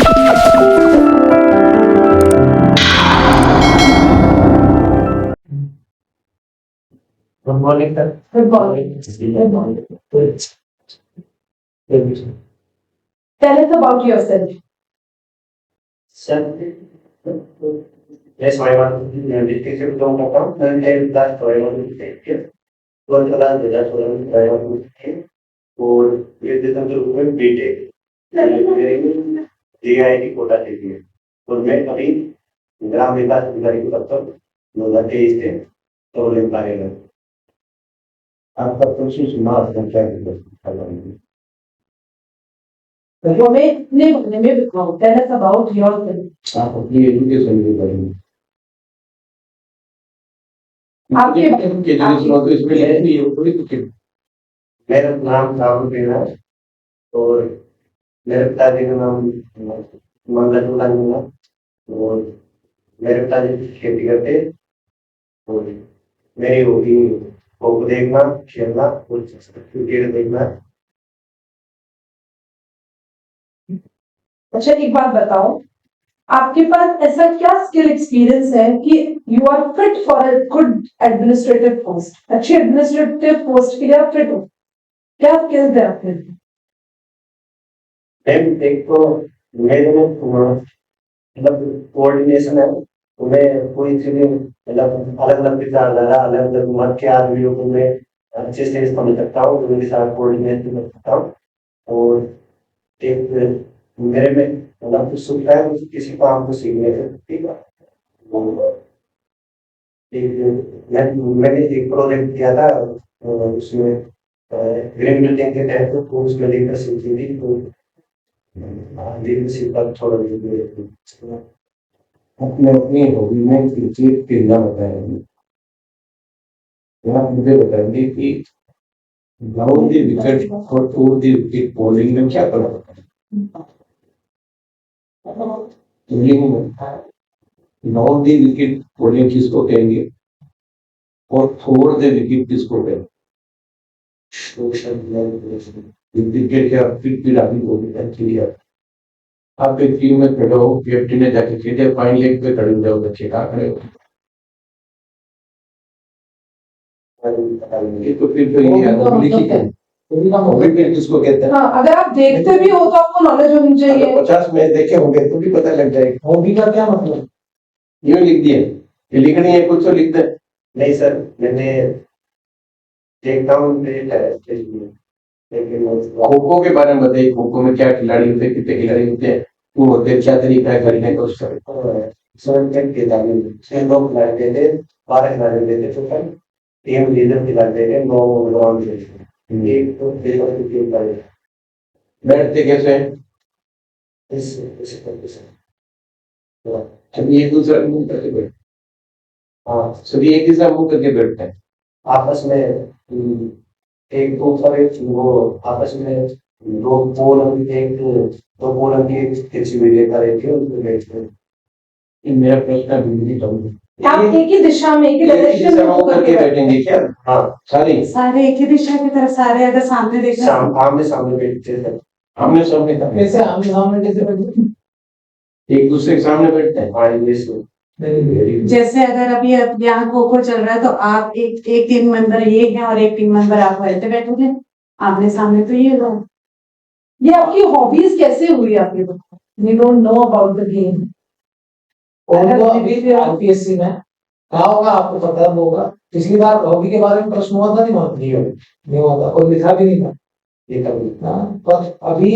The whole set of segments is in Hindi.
Good morning, sir. Good morning. Good morning. Tell us about yourself. Sir, yes, my one district से belong करता हूँ। मैं 10th class पढ़ा हूँ here. 12th class रिजल्ट पढ़ा हूँ पढ़ा हूँ here. और ये देता हूँ जो बीटेक जीआईटी कोटा से है। और मैं अभी ग्राम विकास अधिकारी को करता हूँ 2023 से तो ले पाएगा। आपका कोशिश मार्च संख्या हमें इतने बारे में बताओ। Tell us about yourself. आप अपनी एजुकेशन भी करेंगे। मेरा नाम राहुल मीणा और मेरे पिताजी का नाम मंगल मीणा और मेरे पिताजी खेती करते और मेरी हॉबी फोक देखना, खेलना और क्रिकेट देखना। अच्छा एक बात बताओ, आपके पास ऐसा क्या स्किल एक्सपीरियंस है कि you are fit for a good administrative post, अच्छी एडमिनिस्ट्रेटिव पोस्ट के लिए आप फिट हो? क्या स्किल्स है आपके? एक तो मेरे में मतलब कोऑर्डिनेशन है। मैं कोई चीजें मतलब अलग अलग विचारधारा अलग अलग मत के आदमियों को मैं अच्छे से समझ सकता हूँ, तो उनके साथ कोऑर्डिनेट कर सकता हूँ। और एक मेरे में मतलब उत्सुकता है किसी काम को सीखने से। ठीक है, मैंने एक प्रोजेक्ट किया था उसमें ग्रीन बिल्डिंग के तहत तो उसमें लेकर सीखी थी। तो लीडरशिप का थोड़ा अपने अपनी हॉबी में क्रिकेट खेलना बताएंगे। आप मुझे बताएंगे कि डाउन द विकेट और टू द विकेट बॉलिंग में क्या फर्क होता है? डाउन द विकेट बॉलिंग किसको कहेंगे और फोर द विकेट किसको कहेंगे? क्रिकेट या फिर आदमी को भी आप एक टीम में खड़े हो, कैप्टन ने जाके खेले फाइन लेग पे खड़े हो जाओ, बच्चे कहाँ खड़े हो? तो फिर तो ये हॉबी फिर किसको कहते हैं? हाँ, अगर आप देखते भी हो तो आपको नॉलेज होनी चाहिए। 50 मैच देखे होंगे तो भी पता लग जाएगा। हॉबी का क्या मतलब? यूं लिख दिए, ये लिखनी है कुछ तो लिख दे। नहीं सर, मैंने देखता हूँ खो खो के बारे में बताइए। खो खो में क्या खिलाड़ी होते हैं, कितने खिलाड़ी होते हैं, वो होते हैं, क्या तरीका है करने का उसका? 7 लोग खिलाड़ी देते, 12 खिलाड़ी देते, तो टीम लीडर खिलाड़ी देते, 9 ग्राउंड देते, एक तो टीम बैठते कैसे हैं? इस तरीके से सभी एक दूसरा मुंह करके बैठते। हाँ, सभी एक दूसरा मुंह करके बैठते हैं आपस में। एक दो वो आपस में दो पोल एक दो पोल की तिरछी हुई रेखा रहती है, उनको बैठते हैं। मेरा प्रश्न आप एक ही दिशा में, एक ही डायरेक्शन में मुंह करके बैठेंगे क्या? हाँ, सारे एक ही दिशा की तरफ, सारे अगर सामने देखना, आमने सामने बैठते हैं। आमने सामने कैसे? आमने सामने कैसे बैठते हैं? एक दूसरे के सामने बैठते हैं। हाँ, जैसे अगर अभी यहाँ खो खो चल रहा है तो आप एक टीम मेंबर ये है और एक टीम मेंबर आप ऐसे बैठोगे आमने सामने, तो ये आपकी हॉबीज कैसे हुई आपके? We don't know about the game. अभी आरपीएससी में कहा होगा, आपको पता होगा, पिछली बार हॉबी के बारे में प्रश्न हुआ था, नहीं हुआ था और लिखा भी नहीं था ये कभी। पर अभी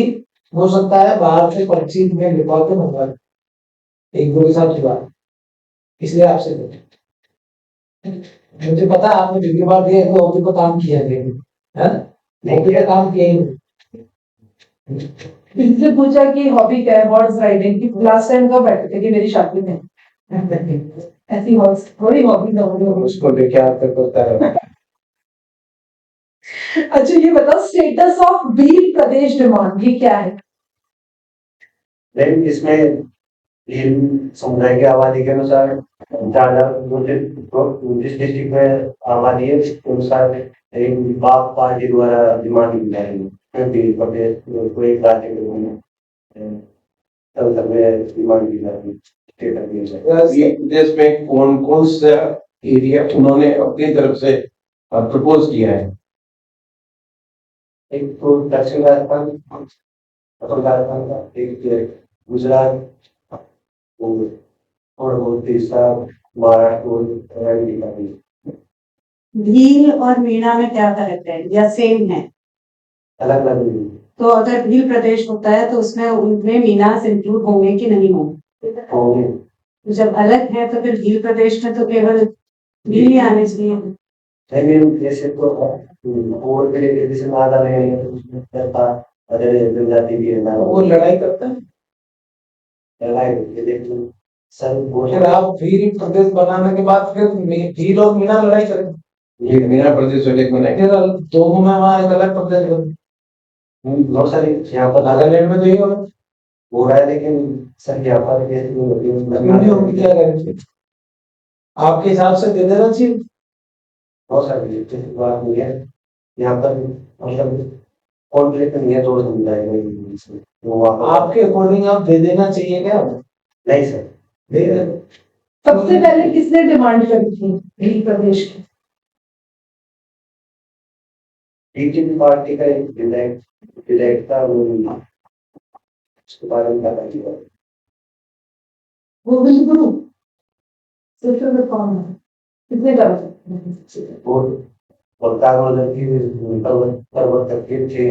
हो सकता है बाहर से पर्ची में लिखवा के मंगवा एक दो के साथ की बात, इसलिए आपसे मुझे पता है आपने पिछली बार दिया तो हॉबी पर काम किया है, हॉबी का काम किया ही इससे पूछा कि हॉबी क्या है, हॉर्स राइडिंग की। लास्ट टाइम कब बैठे थे कि मेरी शादी में ऐसी हॉर्स थोड़ी हॉबी ना हो, उसको लेके आकर करता है। अच्छा ये बताओ, status of beef Pradesh demand ये क्या है? इसमें समुदाय की आबादी के अनुसार ज्यादा जिस डिस्ट्रिक्ट में आबादी है उसके अनुसार एक बाप पार्टी द्वारा डिमांड मिल जाएगी। कोई राज्य में तब तक में डिमांड की जाती है। ये प्रदेश में कौन कौन सा एरिया उन्होंने अपनी तरफ से प्रपोज किया है? एक तो दक्षिण राजस्थान, उत्तर राजस्थान का, एक गुजरात और तीसरा महाराष्ट्र और कर्नाटक का भी। भील और मीणा में क्या फर्क है या सेम है? अलग अलग। तो अगर भील प्रदेश होता है तो उसमें उनमें मीनास इंक्लूड होंगे कि नहीं होंगे? तो जब अलग है तो फिर भील प्रदेश में तो केवल भील ही आने चाहिए। नहीं, जैसे तो और जैसे नागा में अदर जनजाति भी है ना, वो लड़ाई करते हैं। लड़ाई लेकिन फिर आप भील प्रदेश बनाने के बाद फिर भील और मीना लड़ाई करेंगे। ये मीना प्रदेश फिर दोनों में वहाँ एक अलग प्रदेश बने। बहुत सारी यहाँ पर नागालैंड में तो ये हो रहा है, लेकिन सर यहाँ पर नहीं होगी, क्या करेंगे? आपके हिसाब से दे देना चाहिए। बहुत सारी बात नहीं है यहाँ पर, मतलब कॉन्ट्रैक्ट नहीं है, जोड़ समझाएगा आपके अकॉर्डिंग आप दे देना चाहिए क्या? नहीं सर, दे देना। सबसे पहले किसने डिमांड करी थी भील प्रदेश की? बीजेपी पार्टी का एक विधायक था, वो उसके बारे में पता किया। गोविंद गुरु सिर्फ कौन है, कितने डर और कागज की प्रवर्तक थे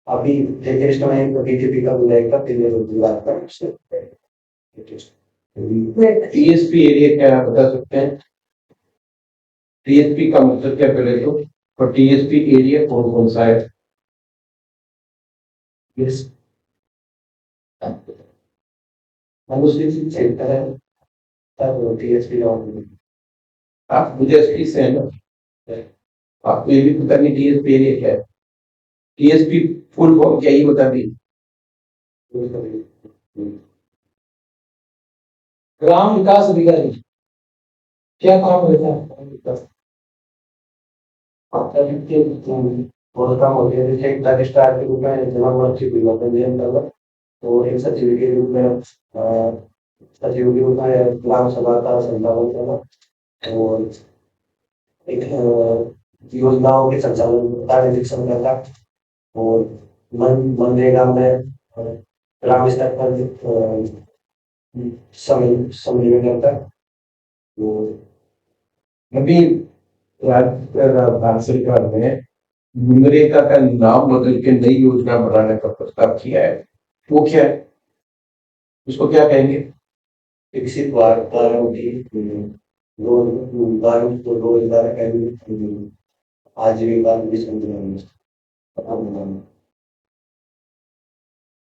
अभी लेटेस्ट में बीजेपी का विधायक था टीएसपी एरिया क्या है बता सकते हैं? टीएसपी का मतलब क्या पहले तो, और टीएसपी एरिया कौन कौन सा है? यस, मुस्लिम सेक्टर है तब टीएसपी। आप मुझे एसपी से है ना, आपको ये भी पता नहीं टीएसपी एरिया क्या है? टीएसपी फुल फॉर्म क्या ही बता दी। ग्राम विकास अधिकारी क्या काम रहता है? बहुत काम होते हैं, जैसे एक रजिस्ट्रार के रूप में जमा पर्ची पंजीयन करना, और एक सचिव के रूप में सचिव के रूप में ग्राम सभा का संचालन करना, और एक योजनाओं के संचालन का निरीक्षण करना, और मनरेगा में ग्राम स्तर पर समन्वय करता है। अभी भारत सरकार ने मनरेगा का नाम बदल के नई योजना बनाने का प्रस्ताव किया है, वो क्या है, उसको क्या कहेंगे? विकसित भारत रोजगार आजीविका मिशन,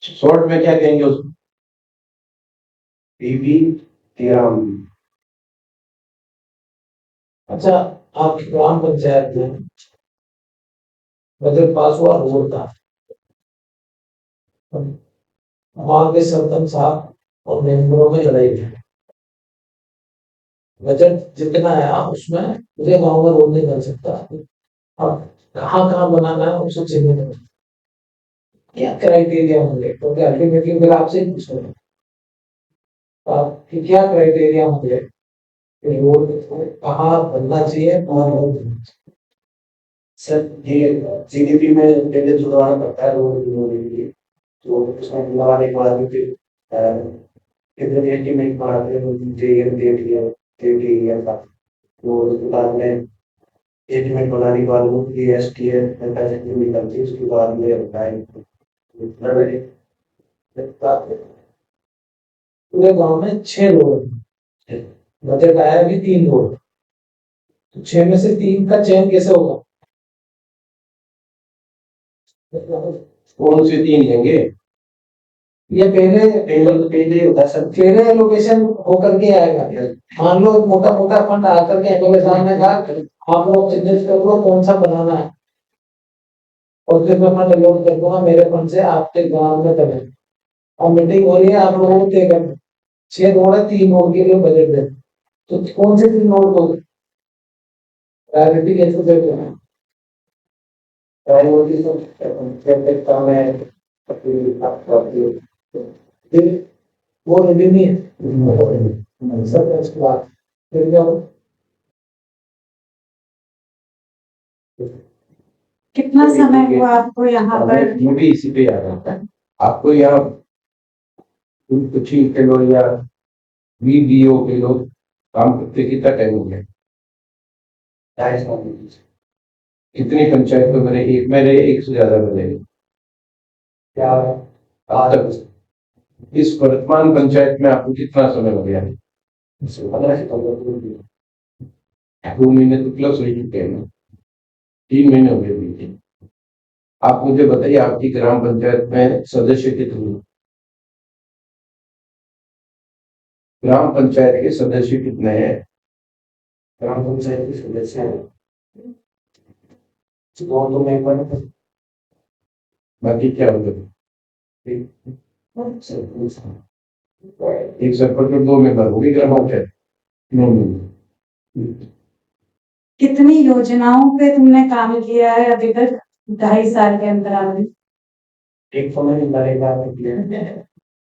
शॉर्ट में क्या कहेंगे उसको? पीवी तिराम। अच्छा, आपकी ग्राम पंचायत में बजट पास हुआ रोड का, वहां के सरपंच साहब और मेंबरों में लड़ाई हुई। बजट जितना आया उसमें मुझे गाँव में रोड नहीं बन सकता, अब कहाँ कहाँ बनाना है उसे चिन्हित करना, क्या क्राइटेरिया होंगे? क्योंकि अल्टीमेटली फिर आपसे ही पूछ रहे हैं आपकी क्या क्राइटेरिया होंगे, रोड कहाँ बनना चाहिए, कहाँ नहीं बनना चाहिए। सर ये जीडीपी में डेढ़ सुधार करता है रोड बनाने के लिए, तो उसमें लगाने के बाद फिर कितने एस्टिमेट बनाते हैं जेएम का, तो उसके बाद में एस्टिमेट बनाने के बाद वो एसटीए पैसे निकलती है, उसके बाद में होता है पूरे गांव में 6 रोड, बजट आया भी 3 रोड, तो 6 में से 3 का चयन कैसे होगा? कौन से 3 लेंगे? ये पहले होता है सर, पहले एलोकेशन होकर के आएगा। मान लो मोटा मोटा फंड आकर के एमएलए साहब ने कहा आप लोग चिन्हित कर लो कौन सा बनाना है, और फिर मैं अलॉट कर दूंगा मेरे फंड से आपके गांव में करें। और मीटिंग हो रही है, आप लोगों को तय करना 6 रोड है, 3 रोड के लिए बजट दे, तो कौन से 3 रोड दोगे? प्रायोरिटी कैसे देते हैं? प्रायोरिटी तो काम है फिर वो रेडी नहीं है सब उसके बाद फिर क्या हुआ? कितना समय हुआ आपको यहाँ पर? मैं भी इसी पे आ रहा था। आपको यहाँ कुछ ही के लोग या वीडियो के लोग काम करते कितना टाइम हो गया? 2.5 साल। कितनी पंचायत में मेरे एक से ज्यादा बने क्या अब तक इस वर्तमान पंचायत में आपको कितना समय लग गया? 15 से 2 महीने तो प्लस हो चुके हैं ना, 3 महीने हो गए बीते। आप मुझे बताइए आपकी ग्राम पंचायत में सदस्य कितने हैं? ग्राम पंचायत के सदस्य कितने हैं? ग्राम पंचायत के सदस्य तो मैं बाकी क्या होगा? एक सरपंच और 2 मेंबर होगी ग्राम पंचायत। कितनी योजनाओं पे तुमने काम किया है अभी तक 2.5 साल के अंतराल में? एक तो मैंने नरेगा में किया है,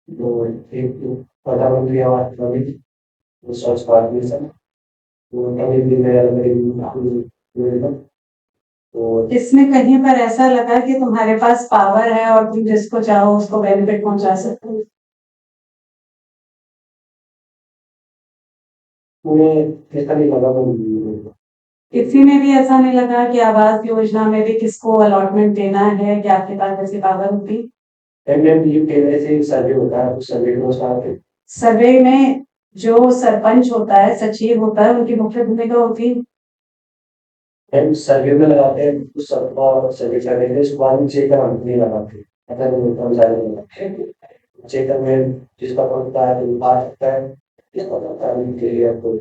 तो एक तो प्रधानमंत्री आवास योजना, तो स्वच्छ भारत मिशन, तो नरेगा में तो इसमें कहीं पर ऐसा लगा कि तुम्हारे पास पावर है और तुम जिसको चाहो उसको बेनिफिट पहुंचा सकते हो? उन्हें ऐसा नहीं लगा मुझे। किसी में भी ऐसा नहीं लगा कि आवास योजना में भी किसको अलॉटमेंट देना है कि आपके पास ऐसी पावर होती? एमएमयू के से सर्वे होता है, उस सर्वे को स्टार्ट सर्वे में जो सरपंच होता है, सचिव होता है, उनकी मुख्य भूमिका होती है। हम सर्वे में लगाते हैं, उस सबका सर्वे करने के उसके बाद चेकर हम नहीं लगाते, ऐसा नहीं कर्मचारी लगाते। चेकर में जिसका पड़ता है तो आ सकता है, जिसका पड़ता है उनके लिए आपको।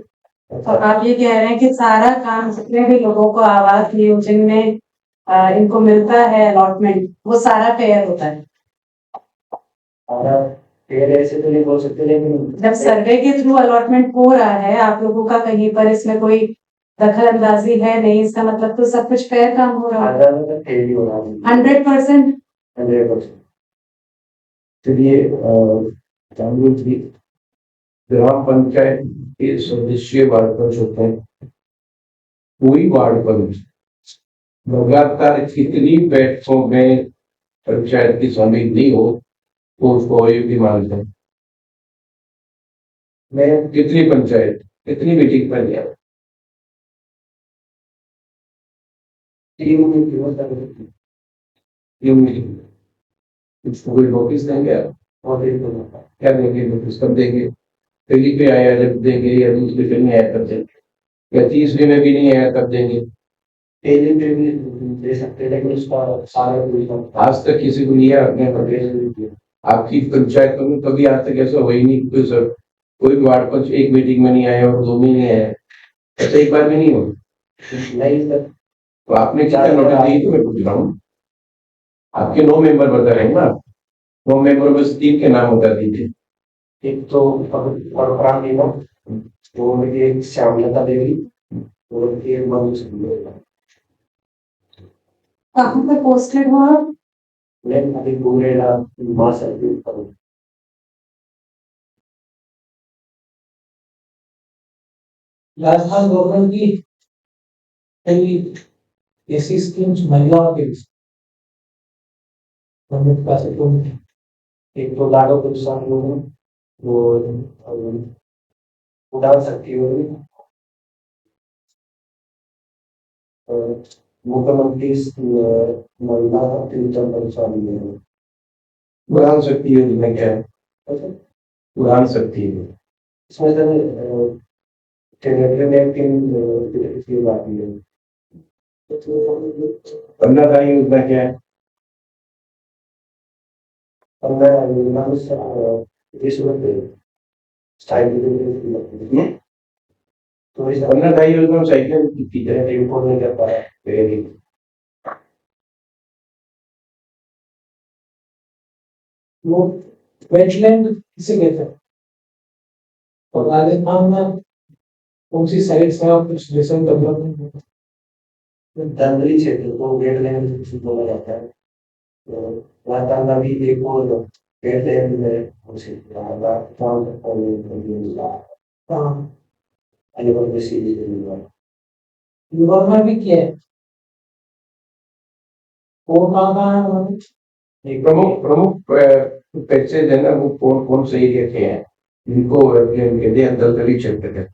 तो आप ये कह रहे हैं कि सारा काम जितने भी लोगों को आवास योजना में इनको मिलता है अलॉटमेंट, वो सारा फेयर होता है? और फेयर ऐसे तो नहीं बोल सकते, लेकिन जब सर्वे के थ्रू अलॉटमेंट हो रहा है, आप लोगों का कहीं पर इसमें कोई दखल अंदाजी है नहीं, इसका मतलब तो सब कुछ फेयर काम हो रहा है। 100%। 100%। चलिए जागरूक जी, ग्राम पंचायत के सदस्य वार्ड पंच होते हैं। कोई वार्ड पंच लगातार कितनी बैठकों में पंचायत की शामिल नहीं हो तो उसको अयोग्य मानते हैं। मैं कितनी पंचायत कितनी मीटिंग पर गया? 3 मीटिंग। उसको कोई नोटिस देंगे आप? और क्या देंगे नोटिस? कब देंगे? पहली पे आया जब देंगे, या दूसरे पे नहीं आया तब देंगे, या तीसरे में भी नहीं आया तब देंगे? पहले पे भी दे सकते हैं, लेकिन उसका सारा आज तक किसी को नहीं है अपने प्रदेश। आपकी पंचायत में कभी आज तक ऐसा हो ही नहीं कोई सर कोई वार्ड पंच एक मीटिंग में नहीं आया और 2 महीने आया, ऐसा एक बार में नहीं हो? नहीं सर। तो आपने क्या नोटिस दी? तो मैं पूछ रहा हूँ, आपके 9 मेंबर बता रहे हैं ना, 9 मेंबर में 3 के नाम बता दीजिए। एक तो परशुराम मीना, और एक श्यामलता देवी, और एक मनु सिंह। कहाँ पर पोस्टेड हो आप? मैं अभी बुरेला मां सर्विस करूँ। राजस्थान गवर्नमेंट की कई ऐसी स्कीम्स महिलाओं के लिए गवर्नमेंट का से एक तो लाडो प्रोत्साहन योजना, वो उड़ान शक्ति योजना, और मुख्यमंत्री महिला उत्तम प्रोत्साहन योजना। उड़ान शक्ति योजना क्या है? उड़ान शक्ति योजना इसमें सर जनरेटर में 3 आती है। कन्यादान योजना क्या है? कन्यादान योजना में तो इस कन्यादान योजना में साइकिल की तरह रिपोर्ट नहीं कर पाया। वो वेटलैंड किसे कहते हैं और राजस्थान में कौन सी साइट्स है और कुछ रिसेंट डेवलपमेंट दलदली क्षेत्र को वेटलैंड बोला जाता है। Latar nabi ekor perde में उसे ज़्यादा काम करने हाँ अनिवार्य बेसिस पे यूरोप में भी किया है वो कहाँ है हमारे एक प्रमुख प्रमुख पैसे जो है ना वो कौन कौन से एरिया के हैं इनको एप्लान के लिए अंदर क्षेत्र के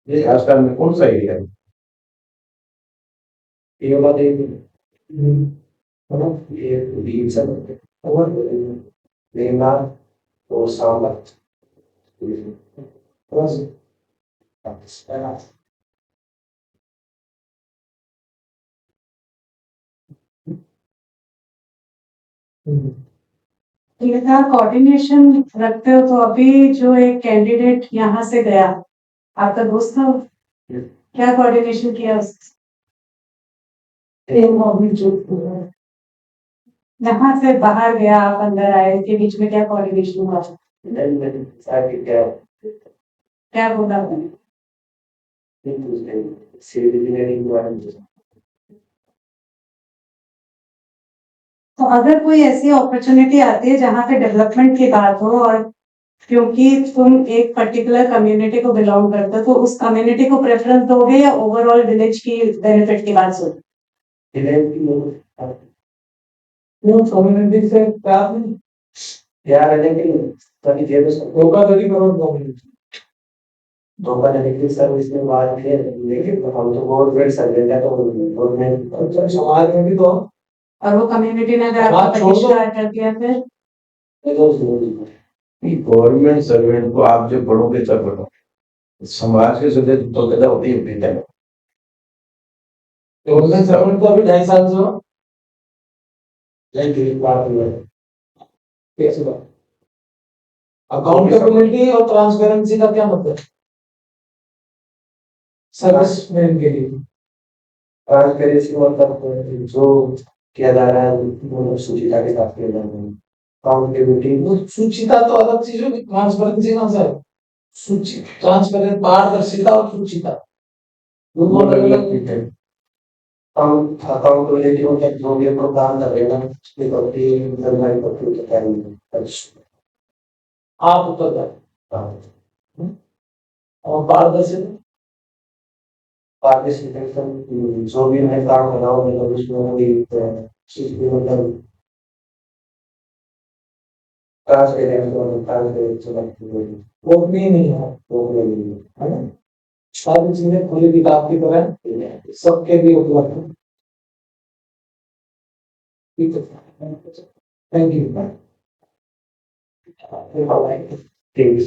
ये राजस्थान में कौन सा एरिया है ये वाला है ना ये बीच सब और लेना और सांबर बस ये था कोऑर्डिनेशन रखते हो तो अभी जो एक कैंडिडेट यहाँ से गया आपका दोस्त था क्या कोऑर्डिनेशन किया उससे यहाँ से बाहर गया आप अंदर आए के बीच में क्या कोऑर्डिनेशन हुआ क्या बोला तो अगर कोई ऐसी अपॉर्चुनिटी आती है जहाँ पे डेवलपमेंट की बात हो और क्योंकि तुम एक पर्टिकुलर कम्युनिटी को बिलोंग करते हो तो उस कम्युनिटी को प्रेफरेंस दोगे या ओवरऑल विलेज की बेनिफिट की बात सुन कम्युनिटी से प्यार नहीं यार है लेकिन तभी देर से धोखाधड़ी करो कम्युनिटी धोखा देने की सर्विस में बात है लेकिन हम तो गवर्नमेंट सर्वेंट है तो गवर्नमेंट समाज में भी तो और वो कम्युनिटी ने अगर बात आपको छोड़ दो। बहिष्कार कर दिया फिर गवर्नमेंट सर्वेंट को आप जब पढ़ोगे तब पढ़ो समाज के सदस्य तो पैदा होते ही होते हैं गवर्नमेंट सर्वेंट तो अभी 2.5 साल से हो लेकिन बात है कैसे बात अकाउंटेबिलिटी और ट्रांसपेरेंसी का क्या मतलब सर्विस मैन के लिए ट्रांसपेरेंसी मतलब जो किया जा रहा है वो सुचिता के साथ किया जा रहा है अकाउंटेबिलिटी वो सुचिता तो अलग चीज होगी ट्रांसपेरेंसी कहाँ से है सूची ट्रांसपेरेंट पारदर्शिता और सुचिता दोनों अलग अलग चीज है हम अकाउंटेबिलिटी मतलब जो भी हम काम कर रहे हैं ना उसकी प्रति सरकारी प्रति उत्तरदायी आप उत्तरदायी और पारदर्शिता पार्टिसिपेशन जो भी मैं काम कर रहा हूँ मतलब उसमें भी मतलब वो भी नहीं है है ना सारी चीजें खुली किताब की तरह सबके लिए उपलब्ध है ठीक है थैंक यू things